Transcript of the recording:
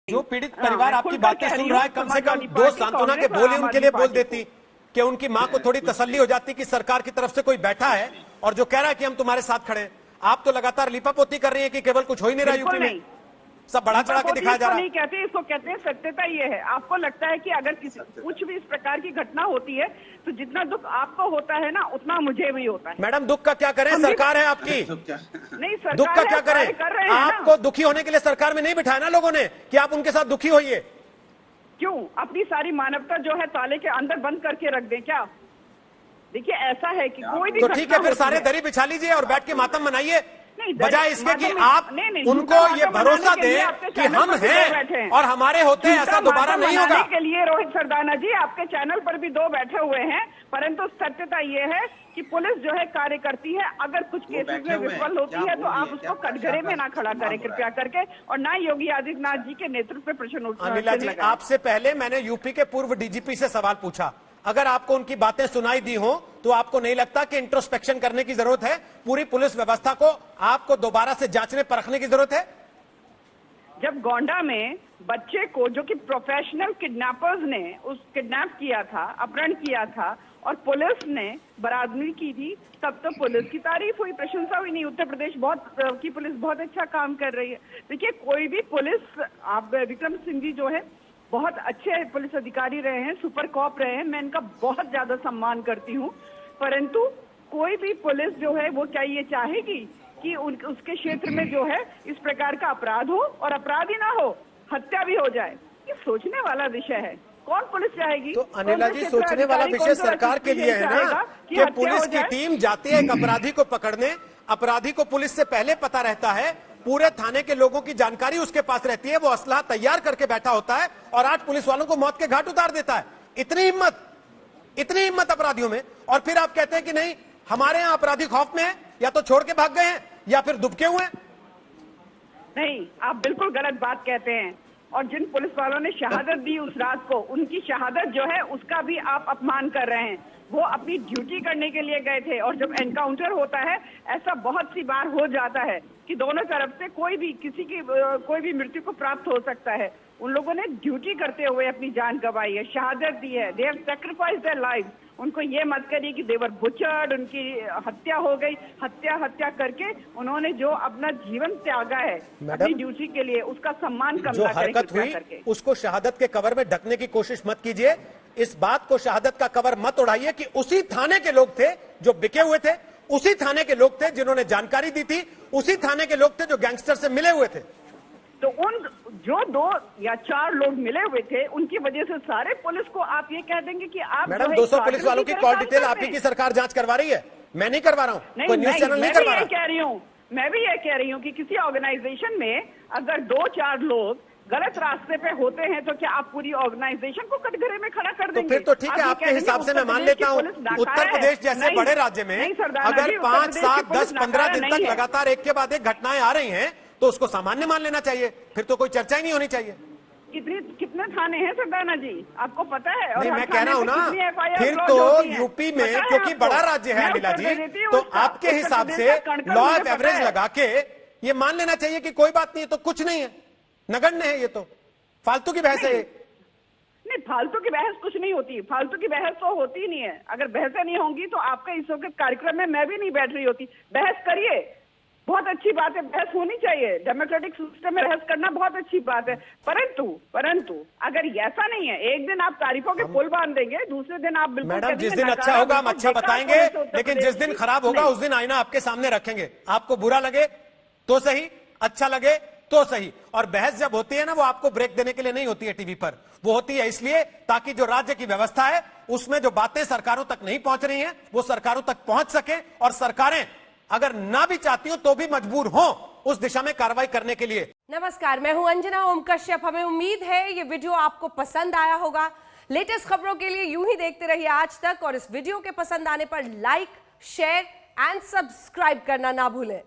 जो पीड़ित परिवार आपकी बातें सुन रहा है, कम से कम दो सांत्वना के बोले उनके लिए बोल देती कि उनकी मां को थोड़ी तसल्ली हो जाती कि सरकार की तरफ से कोई बैठा है और जो कह रहा है कि हम तुम्हारे साथ खड़े हैं। आप तो लगातार लिपापोती कर रही है कि केवल कुछ हो ही नहीं रहा यूपी में, सब बढ़ा चढ़ा के दिखाया जा रहा है। नहीं कहते, इसको कहते हैं सत्यता। ये है, आपको लगता है कि अगर किसी कुछ भी इस प्रकार की घटना होती है तो जितना दुख आपको होता है ना उतना मुझे भी होता है। मैडम दुख का क्या करें, सरकार है आपकी। नहीं, सरकार दुख का क्या करें, आपको दुखी होने के लिए सरकार में नहीं बिठाया ना लोगों ने कि आप उनके साथ दुखी होइए। क्यों अपनी सारी मानवता जो है ताले के अंदर बंद करके रख दें क्या? देखिए ऐसा है कि कोई भी तो ठीक है, फिर सारे दरी बिछा लीजिए और बैठ के मातम मनाइए, बजाय इसके कि आप उनको ये भरोसा दें कि हम हैं और हमारे होते हैं ऐसा दोबारा नहीं होगा। के लिए रोहित सरदाना जी आपके चैनल पर भी दो बैठे हुए हैं, परंतु सत्यता ये है कि पुलिस जो है कार्य करती है। अगर कुछ केसेस में विफल होती है तो आप उसको कटघरे में ना खड़ा करें कृपया करके, और ना योगी आदित्यनाथ जी के नेतृत्व पे प्रश्न उठा। अनिला जी, आपसे पहले मैंने यूपी के पूर्व डीजीपी से सवाल पूछा, अगर आपको उनकी बातें सुनाई दी हो तो आपको नहीं लगता कि इंट्रोस्पेक्शन करने की जरूरत है? पूरी पुलिस व्यवस्था को आपको दोबारा से जांचने परखने की जरूरत है। जब गोंडा में बच्चे को, जो कि प्रोफेशनल किडनैपर्स ने उस किडनैप किया था, अपहरण किया था और पुलिस ने बरादरी की थी, तब तो पुलिस की तारीफ हुई, प्रशंसा हुई। नहीं, उत्तर प्रदेश की पुलिस बहुत अच्छा काम कर रही है। देखिए कोई भी पुलिस, आप विक्रम सिंह जी जो है बहुत अच्छे पुलिस अधिकारी रहे हैं, सुपर कॉप रहे हैं, मैं इनका बहुत ज्यादा सम्मान करती हूँ, परंतु कोई भी पुलिस जो है वो क्या ये चाहेगी कि उसके क्षेत्र में जो है इस प्रकार का अपराध हो और अपराध ही ना हो, हत्या भी हो जाए? ये सोचने वाला विषय है। कौन पुलिस चाहेगी? तो अनिला जी, सोचने वाला विषय सरकार के लिए है ना कि पुलिस की टीम जाती है एक अपराधी को पकड़ने, अपराधी को पुलिस से पहले पता रहता है, पूरे थाने के लोगों की जानकारी उसके पास रहती है, वो असला तैयार करके बैठा होता है और आज पुलिस वालों को मौत के घाट उतार देता है। इतनी हिम्मत अपराधियों में, और फिर आप कहते हैं कि नहीं हमारे यहाँ अपराधी खौफ में है, या तो छोड़ के भाग गए हैं या फिर दुबके हुए हैं। नहीं, आप बिल्कुल गलत बात कहते हैं, और जिन पुलिस वालों ने शहादत दी उस रात को, उनकी शहादत जो है उसका भी आप अपमान कर रहे हैं। वो अपनी ड्यूटी करने के लिए गए थे, और जब एनकाउंटर होता है ऐसा बहुत सी बार हो जाता है कि दोनों तरफ से कोई भी मृत्यु को प्राप्त हो सकता है। उन लोगों ने ड्यूटी करते हुए अपनी जान गंवाई है, शहादत दी है, they have sacrificed their life. उनको ये मत करिए कि देवर बुचर्ड, उनकी हत्या हो गई। हत्या करके उन्होंने जो अपना जीवन त्यागा है अपनी ड्यूटी के लिए, उसका सम्मान कम जो हरकत हुई उसको शहादत के कवर में ढकने की कोशिश मत कीजिए। इस बात को शहादत का कवर मत उड़ाइए कि उसी थाने के लोग थे जो बिके हुए थे, उसी थाने के लोग थे जिन्होंने जानकारी दी थी, उसी थाने के लोग थे जो गैंगस्टर से मिले हुए थे। तो उन जो 2 या 4 लोग मिले हुए थे उनकी वजह से सारे पुलिस को आप ये कह देंगे कि आप मैडम 200 पुलिस वालों की कॉल डिटेल आप ही की सरकार जांच करवा रही है, मैं नहीं करवा रहा हूँ, कोई न्यूज चैनल नहीं करवा रहा। मैं भी ये कह रही हूँ कि किसी ऑर्गेनाइजेशन में अगर 2-4 लोग गलत रास्ते पे होते हैं तो क्या आप पूरी ऑर्गेनाइजेशन को कटघरे में खड़ा कर देंगे? तो फिर तो ठीक है, आपके हिसाब से मैं मान लेता हूँ उत्तर प्रदेश जैसे बड़े राज्य में अगर 5, 7, 10, 15 दिन तक लगातार एक के बाद एक घटनाएं आ रही हैं तो उसको सामान्य मान लेना चाहिए, फिर तो कोई चर्चा ही नहीं होनी चाहिए। कितने थाने हैं सरदाना जी, आपको पता है? नहीं, मैं कह रहा हूँ ना, फिर तो यूपी में क्योंकि बड़ा राज्य है अनिला जी, तो आपके हिसाब से लॉ ऑफ एवरेज लगा के ये मान लेना चाहिए कि कोई बात नहीं है, तो कुछ नहीं है, नगण्य है, ये तो फालतू की बहस है। नहीं, फालतू की बहस कुछ नहीं होती, फालतू की बहस तो होती नहीं है। अगर बहसें नहीं होंगी तो आपका इस वक्त कार्यक्रम में मैं भी नहीं बैठ रही होती। बहस करिए, बहुत अच्छी बात है, बहस होनी चाहिए, डेमोक्रेटिक सिस्टम में बहस करना बहुत अच्छी बात है, परंतु अगर ऐसा नहीं है, एक दिन आप तारीफों के पुल बांध देंगे, दूसरे दिन आप बिल्कुल मैडम जिस दिन अच्छा होगा हम अच्छा बताएंगे, लेकिन जिस दिन खराब होगा उस दिन आईना आपके सामने रखेंगे। आपको बुरा लगे तो सही, अच्छा लगे तो सही। और बहस जब होती है ना, वो आपको ब्रेक देने के लिए नहीं होती है टीवी पर, वो होती है इसलिए ताकि जो राज्य की व्यवस्था है उसमें जो बातें सरकारों तक नहीं पहुंच रही हैं वो सरकारों तक पहुंच सके, और सरकारें अगर ना भी चाहती हो तो भी मजबूर हो उस दिशा में कार्रवाई करने के लिए। नमस्कार, मैं हूं अंजना ओम कश्यप। हमें उम्मीद है ये वीडियो आपको पसंद आया होगा। लेटेस्ट खबरों के लिए यूं ही देखते रहिए आज तक, और इस वीडियो के पसंद आने पर लाइक, शेयर एंड सब्सक्राइब करना ना भूलें।